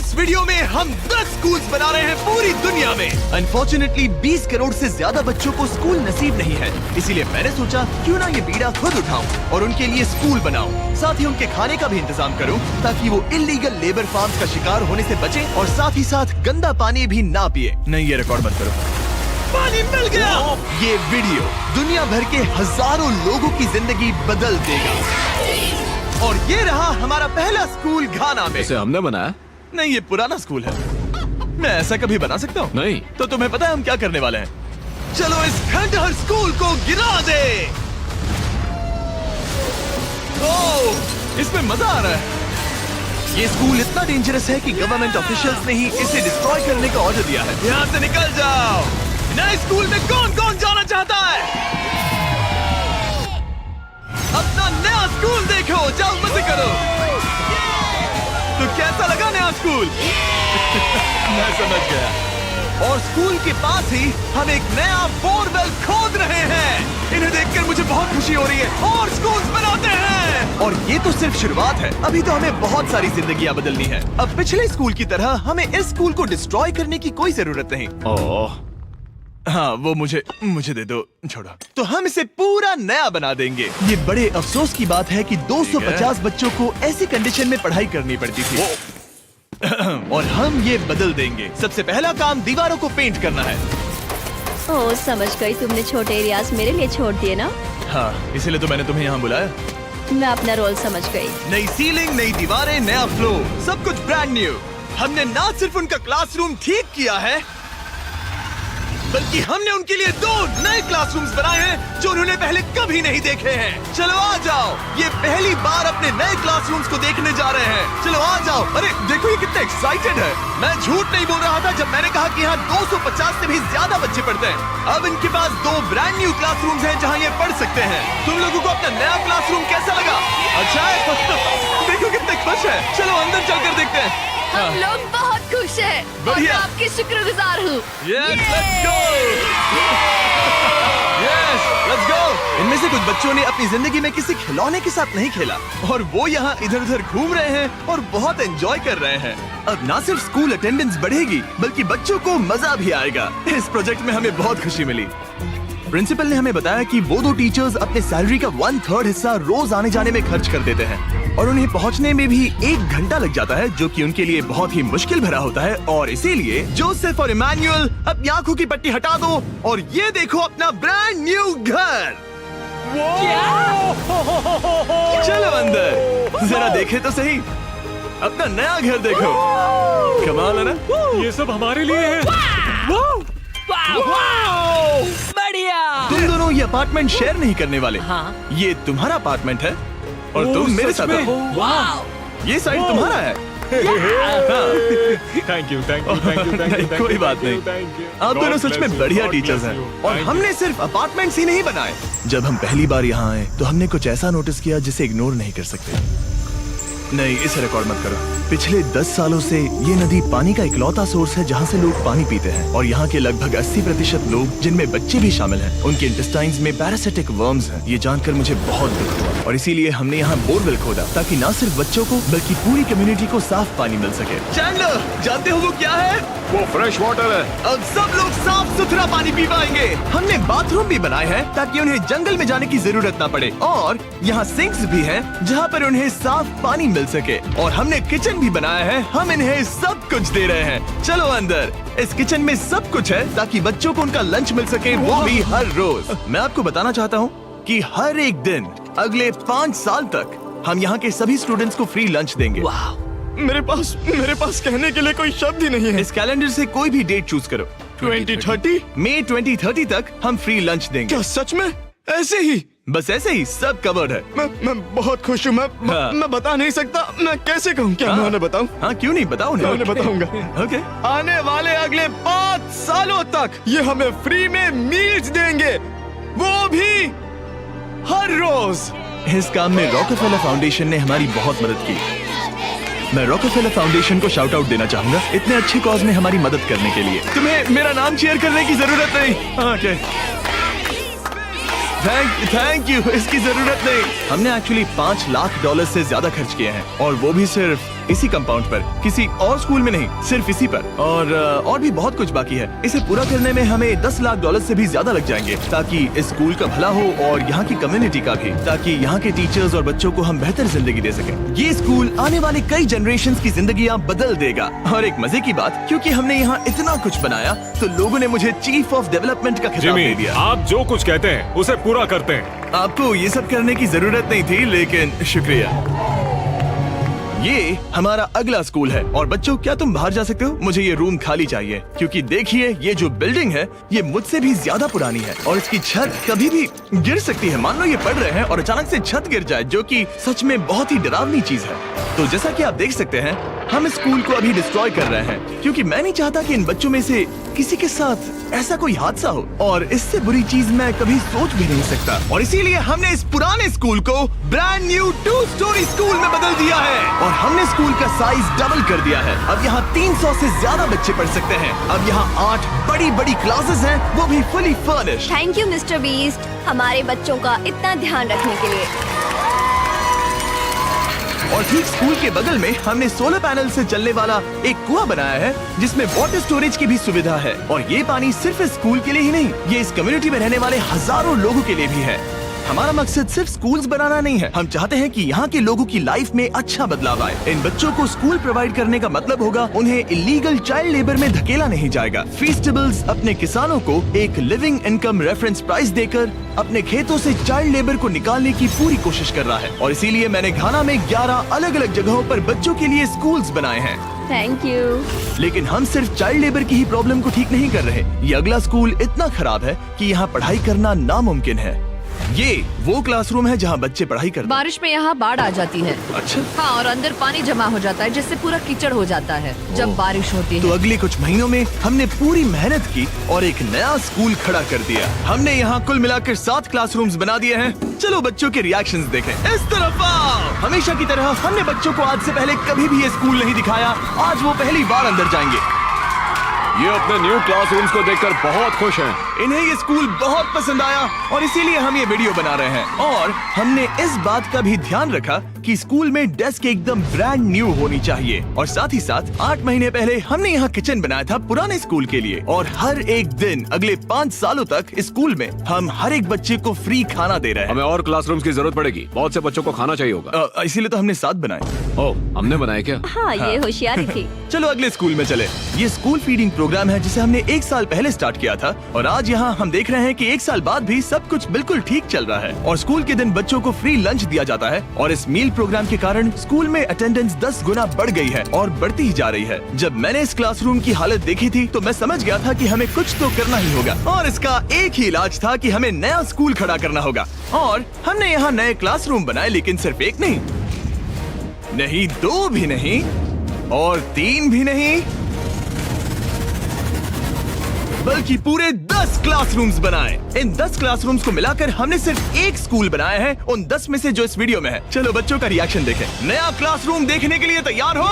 इस वीडियो में हम 10 स्कूल्स बना रहे हैं पूरी दुनिया में। अनफॉर्चुनेटली 20 करोड़ से ज्यादा बच्चों को स्कूल नसीब नहीं है, इसीलिए मैंने सोचा क्यों ना ये बीड़ा खुद उठाऊं और उनके लिए स्कूल बनाऊं। साथ ही उनके खाने का भी इंतजाम करूं ताकि वो इल्लीगल लेबर फार्म्स का शिकार होने से बचे और साथ ही साथ गंदा पानी भी ना पिए। नहीं, ये रिकॉर्ड मत करो। पानी मिल गया। ये वीडियो दुनिया भर के हजारों लोगों की जिंदगी बदल देगा। और ये रहा हमारा पहला स्कूल घाना में। इसे हमने बनाया? नहीं, ये पुराना स्कूल है। मैं ऐसा कभी बना सकता हूँ? नहीं। तो तुम्हें पता है हम क्या करने वाले हैं? चलो इस खंडहर स्कूल को गिरा दे। ओह, इसमें मजा आ रहा है। ये स्कूल इतना डेंजरस है कि गवर्नमेंट ऑफिशियल्स ने ही इसे डिस्ट्रॉय करने का ऑर्डर दिया है। यहाँ से निकल जाओ। नए स्कूल में कौन कौन जाना चाहता है? अपना नया स्कूल देखो, जाओ मजे करो। तो कैसा लगा नया स्कूल? मैं समझ गया। और स्कूल के पास ही हम एक नया बोरवेल खोद रहे हैं। इन्हें देखकर मुझे बहुत खुशी हो रही है। और स्कूल बनाते हैं। और ये तो सिर्फ शुरुआत है, अभी तो हमें बहुत सारी जिंदगियां बदलनी है। अब पिछले स्कूल की तरह हमें इस स्कूल को डिस्ट्रॉय करने की कोई जरूरत नहीं। ओह, हाँ, वो मुझे दे दो, छोड़ो। तो हम इसे पूरा नया बना देंगे। ये बड़े अफसोस की बात है कि 250 बच्चों को ऐसी कंडीशन में पढ़ाई करनी पड़ती थी। और हम ये बदल देंगे। सबसे पहला काम दीवारों को पेंट करना है। ओह, समझ गई। तुमने छोटे एरियाज मेरे लिए छोड़ दिए ना? हाँ, इसीलिए तो मैंने तुम्हें यहाँ बुलाया। मैं अपना रोल समझ गई। नई सीलिंग, नई दीवारें, नया फ्लोर, सब कुछ ब्रांड न्यू। हमने ना सिर्फ उनका क्लासरूम ठीक किया है, बल्कि हमने उनके लिए 2 नए क्लासरूम्स बनाए हैं जो उन्होंने पहले कभी नहीं देखे हैं। चलो आ जाओ, ये पहली बार अपने नए क्लासरूम्स को देखने जा रहे हैं। चलो आ जाओ। अरे देखो, ये कितने एक्साइटेड है। मैं झूठ नहीं बोल रहा था जब मैंने कहा कि यहाँ 250 से भी ज्यादा बच्चे पढ़ते हैं। अब इनके पास 2 ब्रांड न्यू क्लासरूम्स हैं जहाँ ये पढ़ सकते हैं। तुम लोगों को अपना नया क्लासरूम कैसा लगा? अच्छा है? देखो कितने खुश है। चलो अंदर चलकर देखते हैं। हम लोग बहुत खुश हैं और मैं बढ़िया। आपकी शुक्रगुजार हूँ। Yes, let's go! Yes, let's go! इनमें से कुछ बच्चों ने अपनी जिंदगी में किसी खिलौने के साथ नहीं खेला और वो यहाँ इधर उधर घूम रहे हैं और बहुत एंजॉय कर रहे हैं। अब ना सिर्फ स्कूल अटेंडेंस बढ़ेगी बल्कि बच्चों को मजा भी आएगा। इस प्रोजेक्ट में हमें बहुत खुशी मिली। प्रिंसिपल ने हमें बताया कि वो 2 टीचर्स अपने सैलरी का 1/3 हिस्सा रोज आने जाने में खर्च कर देते हैं और उन्हें पहुंचने में भी 1 घंटा लग जाता है, जो कि उनके लिए बहुत ही मुश्किल भरा होता है। और इसीलिए जोसेफ और इमैनुअल अपनी आंखों की पट्टी हटा दो और ये देखो अपना ब्रांड न्यू घर। चलो अंदर जरा देखे तो सही, अपना नया घर देखो। कमाल है ना? ये सब हमारे लिए है। बढ़िया। तुम दोनों ये अपार्टमेंट शेयर नहीं करने वाले। हाँ। ये तुम्हारा अपार्टमेंट है और तुम मेरे साथ आओ। ये साइड तुम्हारा है। Thank you. नहीं, कोई बात नहीं। आप दोनों सच में बढ़िया टीचर्स हैं। और हमने सिर्फ अपार्टमेंट्स ही नहीं बनाए। जब हम पहली बार यहाँ आए तो हमने कुछ ऐसा नोटिस किया जिसे इग्नोर नहीं कर सकते। नहीं, इसे रिकॉर्ड मत करो। पिछले 10 सालों से ये नदी पानी का इकलौता सोर्स है जहाँ से लोग पानी पीते हैं और यहाँ के लगभग 80% लोग, जिनमें बच्चे भी शामिल हैं, उनके इंटेस्टाइन्स में पैरासिटिक वर्म्स हैं। ये जानकर मुझे बहुत दुख हुआ और इसीलिए हमने यहाँ बोरवेल खोदा ताकि न सिर्फ बच्चों को बल्कि पूरी कम्युनिटी को साफ पानी मिल सके। चैंडलर, जानते हो वो क्या है? वो फ्रेश वाटर है। अब सब लोग साफ सुथरा पानी पी पाएंगे। हमने बाथरूम भी बनाए हैं ताकि उन्हें जंगल में जाने की जरूरत ना पड़े और यहाँ सिंक्स भी हैं जहाँ पर उन्हें साफ पानी मिल सके। और हमने किचन भी बनाया है। हम इन्हें सब कुछ दे रहे हैं। चलो अंदर। इस किचन में सब कुछ है ताकि बच्चों को उनका लंच मिल सके, वो भी हर रोज। मैं आपको बताना चाहता हूँ कि हर एक दिन अगले 5 साल तक हम यहाँ के सभी स्टूडेंट्स को फ्री लंच देंगे। मेरे पास कहने के लिए कोई शब्द ही नहीं है। इस कैलेंडर से कोई भी डेट चूज करो। 2030? मई 2030 तक हम फ्री लंच देंगे। क्या सच में? ऐसे ही? बस ऐसे ही, सब कवर्ड है। मैं बहुत खुश हूँ। मैं बता नहीं सकता। मैं कैसे कहूँ? क्या मैं उन्हें बताऊँ? हाँ, क्यों नहीं, बताओ ना। मैं उन्हें बताऊंगा। ओके। आने वाले अगले 5 सालों तक ये हमें फ्री में मील्स देंगे, वो भी हर रोज। इस काम में रॉकफेलर फाउंडेशन ने हमारी बहुत मदद की। मैं रॉकफेलर फाउंडेशन को शाउट आउट देना चाहूंगा इतने अच्छे कॉज में हमारी मदद करने के लिए। तुम्हें मेरा नाम शेयर करने की जरूरत नहीं। Okay, thank you. इसकी जरूरत नहीं। हमने एक्चुअली $5 लाख से ज्यादा खर्च किए हैं और वो भी सिर्फ इसी कंपाउंड पर, किसी और स्कूल में नहीं, सिर्फ इसी पर। और भी बहुत कुछ बाकी है। इसे पूरा करने में हमें $10 लाख से भी ज्यादा लग जाएंगे, ताकि इस स्कूल का भला हो और यहाँ की कम्युनिटी का भी, ताकि यहाँ के टीचर्स और बच्चों को हम बेहतर जिंदगी दे सकें। ये स्कूल आने वाले कई जनरेशंस की जिंदगियाँ बदल देगा। और एक मजे की बात, क्योंकि हमने यहाँ इतना कुछ बनाया, तो लोगों ने मुझे चीफ ऑफ डेवलपमेंट का खिताब दे जिमी, दिया। आप जो कुछ कहते हैं उसे पूरा करते हैं। आपको ये सब करने की जरूरत नहीं थी, लेकिन शुक्रिया। ये हमारा अगला स्कूल है। और बच्चों, क्या तुम बाहर जा सकते हो? मुझे ये रूम खाली चाहिए, क्योंकि देखिए ये जो बिल्डिंग है ये मुझसे भी ज्यादा पुरानी है और इसकी छत कभी भी गिर सकती है। मान लो ये पढ़ रहे हैं और अचानक से छत गिर जाए, जो कि सच में बहुत ही डरावनी चीज है। तो जैसा कि आप देख सकते हैं, हम इस स्कूल को अभी डिस्ट्रॉय कर रहे हैं, क्योंकि मैं नहीं चाहता कि इन बच्चों में से किसी के साथ ऐसा कोई हादसा हो, और इससे बुरी चीज मैं कभी सोच भी नहीं सकता। और इसीलिए हमने इस पुराने स्कूल को ब्रांड न्यू 2 स्टोरी स्कूल में बदल दिया है और हमने स्कूल का साइज डबल कर दिया है। अब यहाँ 300 से ज्यादा बच्चे पढ़ सकते हैं। अब यहाँ 8 बड़ी बड़ी क्लासेस हैं, वो भी fully furnished. Thank you mister beast, हमारे बच्चों का इतना ध्यान रखने के लिए। और ठीक स्कूल के बगल में हमने सोलर पैनल से चलने वाला एक कुआं बनाया है, जिसमें वाटर स्टोरेज की भी सुविधा है। और ये पानी सिर्फ इस स्कूल के लिए ही नहीं, ये इस कम्युनिटी में रहने वाले हजारों लोगों के लिए भी है। हमारा मकसद सिर्फ स्कूल्स बनाना नहीं है, हम चाहते हैं कि यहाँ के लोगों की लाइफ में अच्छा बदलाव आए। इन बच्चों को स्कूल प्रोवाइड करने का मतलब होगा उन्हें इलीगल चाइल्ड लेबर में धकेला नहीं जाएगा। फीस्टेबल्स अपने किसानों को एक लिविंग इनकम रेफरेंस प्राइस देकर अपने खेतों से चाइल्ड लेबर को निकालने की पूरी कोशिश कर रहा है। और इसीलिए मैंने घाना में 11 अलग अलग जगहों पर बच्चों के लिए स्कूल्स बनाए हैं। Thank you. लेकिन हम सिर्फ चाइल्ड लेबर की ही प्रॉब्लम को ठीक नहीं कर रहे। ये अगला स्कूल इतना खराब है कि यहाँ पढ़ाई करना नामुमकिन है। ये वो क्लासरूम है जहाँ बच्चे पढ़ाई करते हैं। बारिश में यहाँ बाढ़ आ जाती है। अच्छा, हाँ, और अंदर पानी जमा हो जाता है, जिससे पूरा कीचड़ हो जाता है जब बारिश होती तो है। अगले कुछ महीनों में हमने पूरी मेहनत की और एक नया स्कूल खड़ा कर दिया। हमने यहाँ कुल मिलाकर 7 क्लासरूम्स बना दिए हैं। चलो बच्चों के रिएक्शंस देखें। इस तरफ आओ। हमेशा की तरह हमने बच्चों को आज से पहले कभी भी ये स्कूल नहीं दिखाया। आज वो पहली बार अंदर जाएंगे। ये अपने न्यू क्लासरूम्स को देखकर बहुत खुश हैं। इन्हें ये स्कूल बहुत पसंद आया और इसीलिए हम ये वीडियो बना रहे हैं। और हमने इस बात का भी ध्यान रखा कि स्कूल में डेस्क एकदम ब्रांड न्यू होनी चाहिए। और साथ ही साथ 8 महीने पहले हमने यहाँ किचन बनाया था पुराने स्कूल के लिए। और हर एक दिन अगले 5 सालों तक स्कूल में हम हर एक बच्चे को फ्री खाना दे रहे हैं। हमें और क्लासरूम्स की जरूरत पड़ेगी, बहुत से बच्चों को खाना चाहिए होगा। इसीलिए तो हमने 7 बनाए। ओह, हमने बनाए क्या? हाँ, ये होशियारी थी। चलो अगले स्कूल में चले। ये स्कूल फीडिंग प्रोग्राम है जिसे हमने 1 साल पहले स्टार्ट किया था। और आज यहाँ हम देख रहे हैं कि 1 साल बाद भी सब कुछ बिल्कुल ठीक चल रहा है। और स्कूल के दिन बच्चों को फ्री लंच दिया जाता है। और इस मील प्रोग्राम के कारण स्कूल में अटेंडेंस 10 गुना बढ़ गई है और बढ़ती ही जा रही है। जब मैंने इस क्लासरूम की हालत देखी थी तो मैं समझ गया था कि हमें कुछ तो करना ही होगा। और इसका एक ही इलाज था कि हमें नया स्कूल खड़ा करना होगा। और हमने यहाँ नए क्लासरूम बनाए, लेकिन सिर्फ एक नहीं, 2 भी नहीं और 3 भी नहीं, बल्कि पूरे 10 क्लासरूम्स बनाए। इन 10 क्लासरूम्स को मिलाकर हमने सिर्फ एक स्कूल बनाया है, उन 10 में से जो इस वीडियो में है। चलो बच्चों का रिएक्शन देखें। नया क्लासरूम देखने के लिए तैयार हो?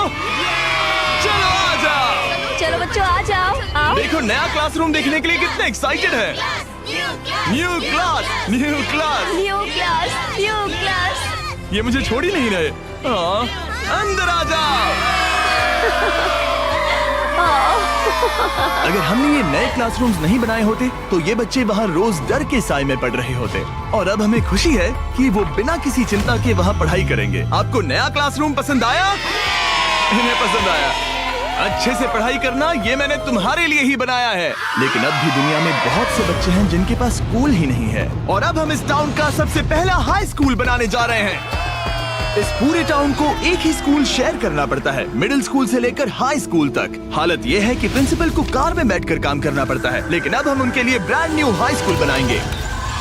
चलो आ जाओ। चलो बच्चों आ जाओ, आओ। देखो नया क्लासरूम देखने के लिए कितने एक्साइटेड है। New class, new class, new class, new class. ये मुझे छोड़ ही नहीं रहे। हाँ, अंदर आ जाओ। अगर हमने ये नए क्लासरूम्स नहीं बनाए होते तो ये बच्चे वहाँ रोज डर के साए में पढ़ रहे होते। और अब हमें खुशी है कि वो बिना किसी चिंता के वहाँ पढ़ाई करेंगे। आपको नया क्लासरूम पसंद आया? इन्हें पसंद आया। अच्छे से पढ़ाई करना ये मैंने तुम्हारे लिए ही बनाया है। लेकिन अब भी दुनिया में बहुत से बच्चे हैं जिनके पास स्कूल ही नहीं है। और अब हम इस टाउन का सबसे पहला हाई स्कूल बनाने जा रहे हैं। इस पूरे टाउन को एक ही स्कूल शेयर करना पड़ता है, मिडिल स्कूल से लेकर हाई स्कूल तक। हालत ये है कि प्रिंसिपल को कार में बैठकर काम करना पड़ता है। लेकिन अब हम उनके लिए ब्रांड न्यू हाई स्कूल बनाएंगे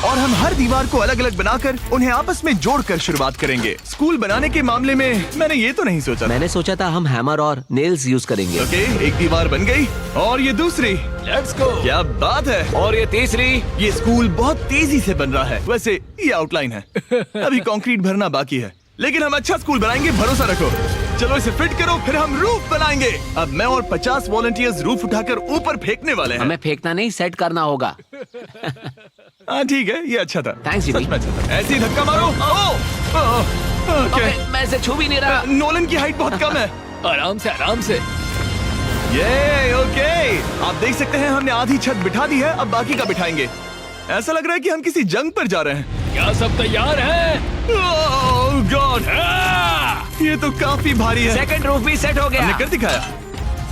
और हम हर दीवार को अलग अलग बनाकर उन्हें आपस में जोड़कर शुरुआत करेंगे। स्कूल बनाने के मामले में मैंने ये तो नहीं सोचा। मैंने सोचा था हम हैमर और नेल्स यूज करेंगे। ओके, एक दीवार बन गई और ये दूसरी। Let's go. क्या बात है। और ये तीसरी। ये स्कूल बहुत तेजी से बन रहा है। वैसे ये आउटलाइन है, अभी कंक्रीट भरना बाकी है, लेकिन हम अच्छा स्कूल बनाएंगे, भरोसा रखो। चलो इसे फिट करो, फिर हम रूफ बनाएंगे। अब मैं और 50 वॉलंटियर्स रूफ उठाकर ऊपर फेंकने वाले हैं। हमें फेंकना नहीं, सेट करना होगा। हाँ ठीक है, ये अच्छा था। थैंक्स सच में अच्छा था। ऐसे ही धक्का मारो। क्या? मैं इसे छू भी नहीं रहा। नोलन की हाइट बहुत कम है। आराम से आराम से। ये ओके, आप देख सकते हैं हमने आधी छत बिठा दी है, अब बाकी का बिठाएंगे। ऐसा लग रहा है कि हम किसी जंग पर जा रहे हैं। क्या सब तैयार है? ओह गॉड, ये तो काफी भारी है। सेकंड रूफ भी सेट हो हमने गया। कर दिखाया।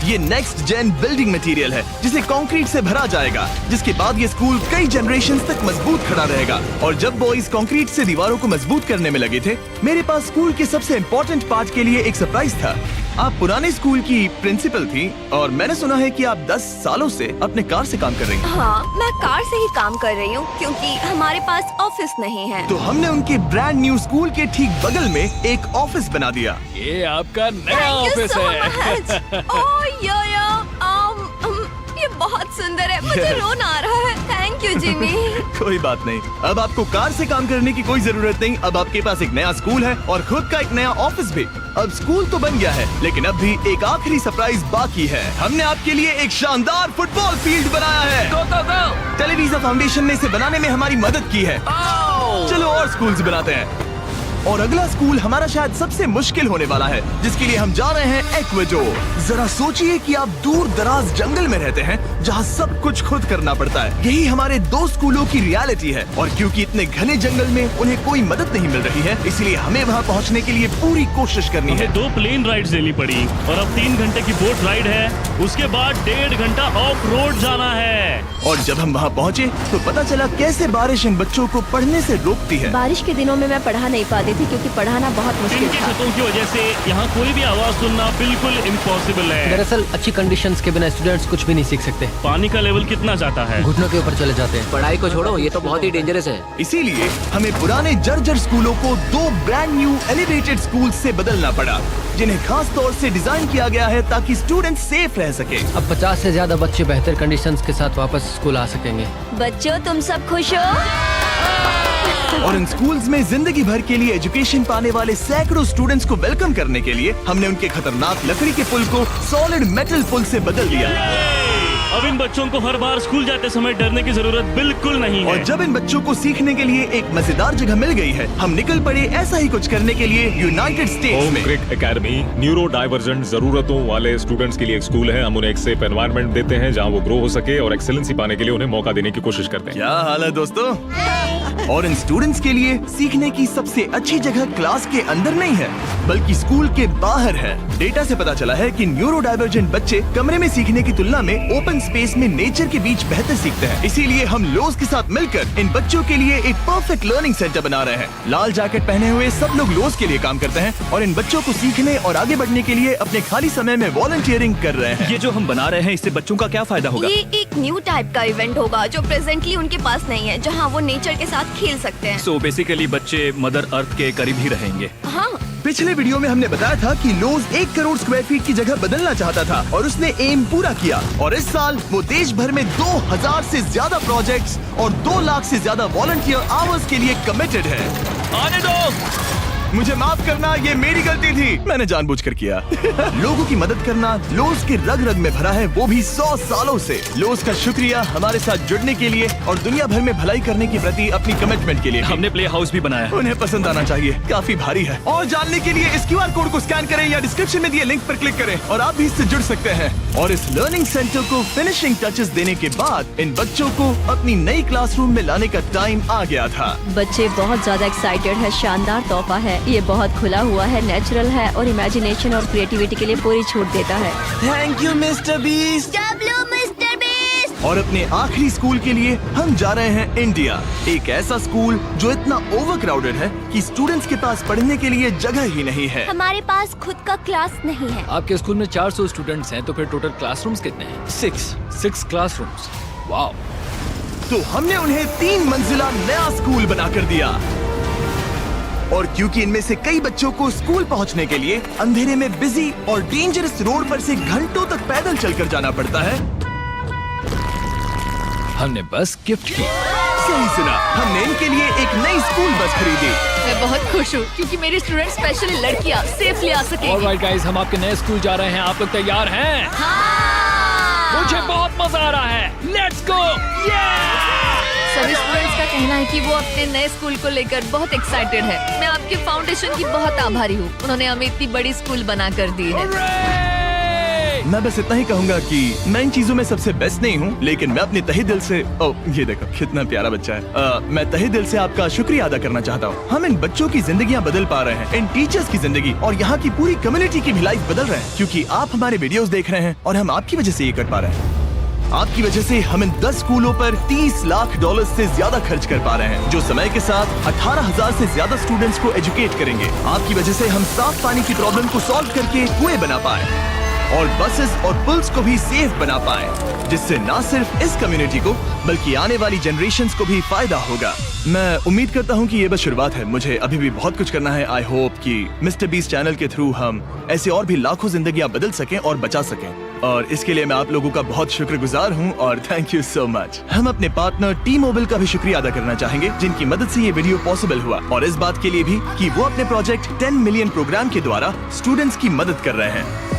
ये नेक्स्ट जेन बिल्डिंग मटेरियल है जिसे कंक्रीट से भरा जाएगा, जिसके बाद ये स्कूल कई जनरेशंस तक मजबूत खड़ा रहेगा। और जब बॉयज कंक्रीट से दीवारों को मजबूत करने में लगे थे, मेरे पास स्कूल के सबसे इम्पोर्टेंट पार्ट के लिए एक सरप्राइज था। आप पुराने स्कूल की प्रिंसिपल थी और मैंने सुना है कि आप 10 सालों से अपने कार से काम कर रही हैं। हाँ, मैं कार से ही काम कर रही हूँ क्योंकि हमारे पास ऑफिस नहीं है। तो हमने उनके ब्रांड न्यू स्कूल के ठीक बगल में एक ऑफिस बना दिया। ये आपका नया ऑफिस है। ये बहुत सुंदर है, मुझे रोना आ रहा है। Thank you Jimmy. कोई बात नहीं, अब आपको कार से काम करने की कोई जरूरत नहीं। अब आपके पास एक नया स्कूल है और खुद का एक नया ऑफिस भी। अब स्कूल तो बन गया है, लेकिन अब भी एक आखिरी सरप्राइज बाकी है। हमने आपके लिए एक शानदार फुटबॉल फील्ड बनाया है। go! टेलीविजन फाउंडेशन ने इसे बनाने में हमारी मदद की है। चलो और स्कूल्स बनाते हैं। और अगला स्कूल हमारा शायद सबसे मुश्किल होने वाला है, जिसके लिए हम जा रहे हैं एक्वेडोर। जरा सोचिए कि आप दूर दराज जंगल में रहते हैं जहाँ सब कुछ खुद करना पड़ता है। यही हमारे 2 स्कूलों की रियलिटी है। और क्योंकि इतने घने जंगल में उन्हें कोई मदद नहीं मिल रही है, इसलिए हमें वहाँ पहुँचने के लिए पूरी कोशिश करनी है। हमें 2 प्लेन राइड्स लेनी पड़ी और अब 3 घंटे की बोट राइड है। उसके बाद 1.5 घंटा ऑफ रोड जाना है। और जब हम वहाँ पहुँचे तो पता चला कैसे बारिश इन बच्चों को पढ़ने से रोकती है। बारिश के दिनों में मैं पढ़ा नहीं पाती थी क्योंकि पढ़ाना बहुत मुश्किल इनकी था। छतों की वजह से यहाँ कोई भी आवाज सुनना बिल्कुल इम्पॉसिबल है। दरअसल अच्छी कंडीशंस के बिना स्टूडेंट्स कुछ भी नहीं सीख सकते। पानी का लेवल कितना जाता है? घुटनों के ऊपर चले जाते हैं। पढ़ाई को छोड़ो, ये तो बहुत ही डेंजरस है। इसीलिए हमें पुराने जर्जर स्कूलों को 2 ब्रांड न्यू एलिवेटेड स्कूल से बदलना पड़ा, जिन्हें खास तौर से डिजाइन किया गया है ताकि स्टूडेंट सेफ रह सके। अब 50 से ज्यादा बच्चे बेहतर कंडीशंस के साथ वापस स्कूल आ सकेंगे। बच्चों, तुम सब खुश हो? और इन स्कूल्स में जिंदगी भर के लिए एजुकेशन पाने वाले सैकड़ों स्टूडेंट्स को वेलकम करने के लिए हमने उनके खतरनाक लकड़ी के पुल को सॉलिड मेटल पुल से बदल दिया। अब इन बच्चों को हर बार स्कूल जाते समय डरने की जरूरत बिल्कुल नहीं है। और जब इन बच्चों को सीखने के लिए एक मजेदार जगह मिल गई है, हम निकल पड़े ऐसा ही कुछ करने के लिए यूनाइटेड स्टेट्स होम में। क्रिक एकेडमी न्यूरो डाइवर्जेंट जरूरतों वाले स्टूडेंट्स के लिए एक स्कूल है। हम उन्हें एक सेफ एनवायरनमेंट देते हैं जहां वो ग्रो हो सके और एक्सेलेंसी पाने के लिए उन्हें मौका देने की कोशिश करते हैं। क्या हाल है दोस्तों? और इन स्टूडेंट्स के लिए सीखने की सबसे अच्छी जगह क्लास के अंदर नहीं है, बल्कि स्कूल के बाहर है। डेटा से पता चला है कि न्यूरो डाइवर्जेंट बच्चे कमरे में सीखने की तुलना में ओपन स्पेस में नेचर के बीच बेहतर सीखते हैं। इसीलिए हम लोज के साथ मिलकर इन बच्चों के लिए एक परफेक्ट लर्निंग सेंटर बना रहे हैं। लाल जैकेट पहने हुए सब लोग लोज के लिए काम करते हैं और इन बच्चों को सीखने और आगे बढ़ने के लिए अपने खाली समय में वॉलंटियरिंग कर रहे हैं। ये जो हम बना रहे हैं, इससे बच्चों का क्या फायदा होगा? ये एक न्यू टाइप का इवेंट होगा जो प्रेजेंटली उनके पास नहीं है, जहाँ वो नेचर के साथ खेल सकते हैं। सो बेसिकली बच्चे मदर अर्थ के करीब ही रहेंगे। हाँ, पिछले वीडियो में हमने बताया था कि लोज 1 करोड़ स्क्वायर फीट की जगह बदलना चाहता था और उसने एम पूरा किया। और इस साल वो देश भर में 2000 से ज्यादा प्रोजेक्ट्स और 2 लाख से ज्यादा वॉलंटियर आवर्स के लिए कमिटेड है। आने दो। मुझे माफ करना, ये मेरी गलती थी, मैंने जानबूझकर किया। लोगों की मदद करना लोज के रग रग में भरा है, वो भी 100 सालों से। लोज का शुक्रिया हमारे साथ जुड़ने के लिए और दुनिया भर में भलाई करने के प्रति अपनी कमिटमेंट के लिए। हमने प्ले हाउस भी बनाया है। उन्हें पसंद आना चाहिए, काफी भारी है। और जानने के लिए इस QR कोड को स्कैन करें या डिस्क्रिप्शन में दिए लिंक पर क्लिक करें और आप भी इससे जुड़ सकते हैं। और इस लर्निंग सेंटर को फिनिशिंग टचेस देने के बाद इन बच्चों को अपनी नई क्लासरूम में लाने का टाइम आ गया था। बच्चे बहुत ज्यादा एक्साइटेड है। शानदार तोहफा है, ये बहुत खुला हुआ है, नेचुरल है और इमेजिनेशन और क्रिएटिविटी के लिए पूरी छूट देता है। Thank you mister beast. और अपने आखिरी स्कूल के लिए हम जा रहे हैं इंडिया। एक ऐसा स्कूल जो इतना ओवरक्राउडेड है कि स्टूडेंट्स के पास पढ़ने के लिए जगह ही नहीं है। हमारे पास खुद का क्लास नहीं है। आपके स्कूल में 400 स्टूडेंट्स हैं, तो फिर टोटल क्लासरूम्स कितने हैं? 6 क्लासरूम्स। वाओ। तो हमने उन्हें 3 मंजिला नया स्कूल बना कर दिया। और क्योंकि इनमें से कई बच्चों को स्कूल पहुंचने के लिए अंधेरे में बिजी और डेंजरस रोड पर से घंटों तक पैदल चलकर जाना पड़ता है, हमने बस गिफ्ट की। सही सुना, हमने इनके लिए एक नई स्कूल बस खरीदी। मैं बहुत खुश हूँ क्योंकि मेरे स्टूडेंट स्पेशली लड़कियाँ सेफली आ सकेंगी। ऑलराइट गाइस, हम आपके नए स्कूल जा रहे हैं। आप लोग तैयार हैं? हाँ। मुझे बहुत मजा आ रहा है। Let's go. सभी स्टूडेंट्स का कहना है कि वो अपने नए स्कूल को लेकर बहुत एक्साइटेड है। मैं आपके फाउंडेशन की बहुत आभारी हूँ, उन्होंने हमें इतनी बड़ी स्कूल बना कर दी है। मैं बस इतना ही कहूंगा कि मैं इन चीजों में सबसे बेस्ट नहीं हूँ, लेकिन मैं अपने तहे दिल से ये देखो कितना प्यारा बच्चा है। मैं तहे दिल से आपका शुक्रिया अदा करना चाहता हूँ। हम इन बच्चों की जिंदगियाँ बदल पा रहे हैं, इन टीचर्स की जिंदगी और यहाँ की पूरी कम्युनिटी की भी लाइफ बदल रहे हैं, क्योंकि आप हमारे वीडियोस देख रहे हैं और हम आपकी वजह से ये कर पा रहे हैं। आपकी वजह से हम इन 10 स्कूलों पर $30 लाख से ज्यादा खर्च कर पा रहे हैं, जो समय के साथ 18,000 से ज्यादा स्टूडेंट्स को एजुकेट करेंगे। आपकी वजह से हम साफ पानी की प्रॉब्लम को सॉल्व करके कुएं बना पाए और बसेस और पुल्स को भी सेफ बना पाए, जिससे न सिर्फ इस कम्युनिटी को बल्कि आने वाली जनरेशंस को भी फायदा होगा। मैं उम्मीद करता हूँ कि ये बस शुरुआत है, मुझे अभी भी बहुत कुछ करना है। आई होप कि मिस्टर बीस्ट चैनल के थ्रू हम ऐसे और भी लाखों जिंदगियां बदल सकें और बचा सकें, और इसके लिए मैं आप लोगों का बहुत शुक्रगुजार हूँ और थैंक यू सो मच। हम अपने पार्टनर T-Mobile का भी शुक्रिया अदा करना चाहेंगे, जिनकी मदद से ये वीडियो पॉसिबल हुआ, और इस बात के लिए भी कि वो अपने प्रोजेक्ट 10 मिलियन प्रोग्राम के द्वारा स्टूडेंट्स की मदद कर रहे हैं।